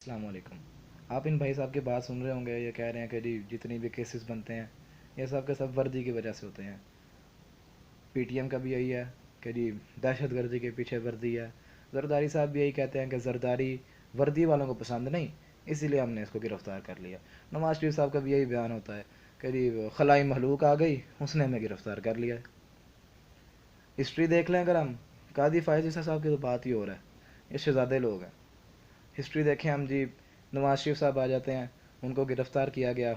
السلام علیکم۔ آپ ان بھائی صاحب کی بات سن رہے ہوں گے، یہ کہہ رہے ہیں کہ جی جتنی بھی کیسز بنتے ہیں یہ سب کے سب وردی کی وجہ سے ہوتے ہیں۔ پی ٹی ایم کا بھی یہی ہے کہ جی دہشت گردی کے پیچھے وردی ہے۔ زرداری صاحب بھی یہی کہتے ہیں کہ زرداری وردی والوں کو پسند نہیں، اسی لیے ہم نے اس کو گرفتار کر لیا۔ نواز شریف صاحب کا بھی یہی بیان ہوتا ہے کہ جی خلائی مخلوق آ گئی، اس نے ہمیں گرفتار کر لیا۔ ہسٹری دیکھ لیں اگر ہم، قاضی فائز عیسیٰ صاحب کی تو بات ہی ہو رہا ہے، یہ شہزادے لوگ ہیں۔ ہسٹری دیکھیں ہم جی، نواز شریف صاحب آ جاتے ہیں، ان کو گرفتار کیا گیا،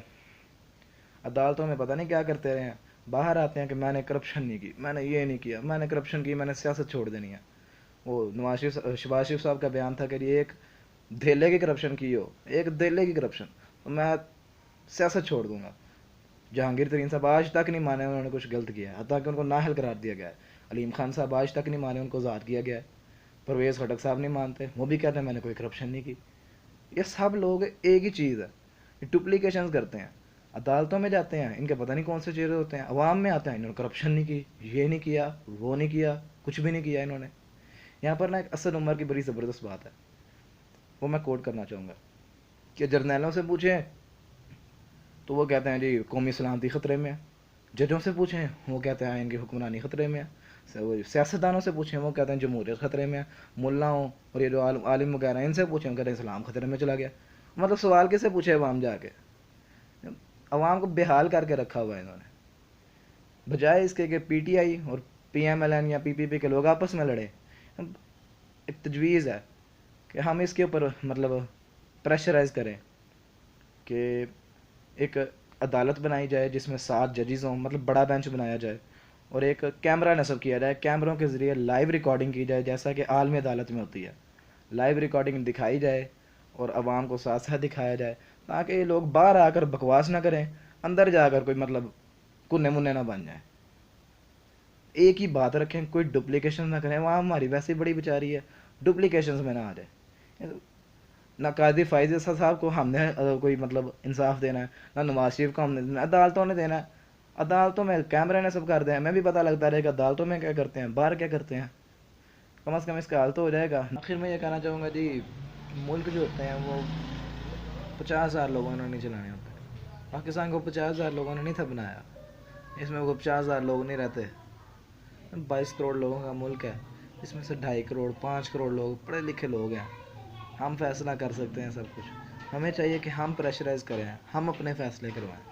عدالتوں میں پتہ نہیں کیا کرتے رہے ہیں، باہر آتے ہیں کہ میں نے کرپشن نہیں کی، میں نے یہ نہیں کیا، میں نے کرپشن کی، میں نے سیاست چھوڑ دینی ہے۔ وہ شہباز شریف صاحب کا بیان تھا کہ یہ ایک دھیلے کی کرپشن کی ہو، ایک دھیلے کی کرپشن تو میں سیاست چھوڑ دوں گا۔ جہانگیر ترین صاحب آج تک نہیں مانے انہوں نے کچھ غلط کیا ہے، حتیٰ کہ ان کو نااہل قرار دیا گیا ہے۔ علیم خان صاحب آج تک نہیں مانے، ان کو آزاد کیا گیا ہے۔ پرویز خٹک صاحب نہیں مانتے، وہ بھی کہتے ہیں میں نے کوئی کرپشن نہیں کی۔ یہ سب لوگ ایک ہی چیز ہے، یہ ڈپلیکیشنز کرتے ہیں، عدالتوں میں جاتے ہیں، ان کے پتہ نہیں کون سے چہرے ہوتے ہیں، عوام میں آتے ہیں انہوں نے کرپشن نہیں کی، یہ نہیں کیا، وہ نہیں کیا، کچھ بھی نہیں کیا انہوں نے۔ یہاں پر نا ایک اسد عمر کی بڑی زبردست بات ہے، وہ میں کوٹ کرنا چاہوں گا کہ جرنیلوں سے پوچھیں تو وہ کہتے ہیں جی قومی سلامتی خطرے میں ہے، ججوں سے پوچھیں وہ کہتے ہیں ان کی حکمرانی خطرے میں ہے، سیاستدانوں سے پوچھیں وہ کہتے ہیں جمہوریت خطرے میں ہے، ملاؤں اور یہ جو عالم وغیرہ ہیں ان سے پوچھیں وہ کہتے ہیں اسلام خطرے میں چلا گیا۔ مطلب سوال کس سے پوچھے عوام جا کے؟ عوام کو بے حال کر کے رکھا ہوا ہے انہوں نے، بجائے اس کے کہ پی ٹی آئی اور پی ایم ایل این یا پی پی پی کے لوگ آپس میں لڑیں۔ ایک تجویز ہے کہ ہم اس کے اوپر مطلب پریشرائز کریں کہ ایک عدالت بنائی جائے جس میں 7 ججز ہوں، مطلب بڑا بینچ بنایا جائے، اور ایک کیمرہ نصب کیا جائے، کیمروں کے ذریعے لائیو ریکارڈنگ کی جائے جیسا کہ عالمی عدالت میں ہوتی ہے، لائیو ریکارڈنگ دکھائی جائے اور عوام کو ساتھ ساتھ دکھایا جائے تاکہ یہ لوگ باہر آ کر بکواس نہ کریں، اندر جا کر کوئی مطلب کنے منے نہ بن جائیں۔ ایک ہی بات رکھیں، کوئی ڈپلیکیشن نہ کریں، وہاں ہماری ویسے بڑی بیچاری ہے، ڈپلیکیشنز میں نہ آ جائے۔ نہ قاضی فائز عیسیٰ صاحب کو ہم نے کوئی مطلب انصاف دینا ہے، نہ نواز شریف کو ہم نے دینا ہے، عدالتوں نے دینا ہے۔ عدالتوں میں کیمرے نے سب کر دیں، ہمیں بھی پتہ لگتا رہے کہ عدالتوں میں کیا کرتے ہیں، باہر کیا کرتے ہیں، کم از کم اس کا حل تو ہو جائے گا۔ آخر میں یہ کہنا چاہوں گا جی، ملک جو ہوتے ہیں وہ 50,000 لوگوں نے نہیں چلانے ہوتے، پاکستان کو 50,000 لوگوں نے نہیں تھا بنایا، اس میں وہ 50,000 لوگ نہیں رہتے، 22 کروڑ لوگوں کا ملک ہے، اس میں سے 2.5 کروڑ 5 کروڑ لوگ پڑھے لکھے لوگ ہیں۔ ہم فیصلہ کر سکتے ہیں سب کچھ، ہمیں چاہیے کہ ہم پریشرائز کریں، ہم اپنے فیصلے کروائیں۔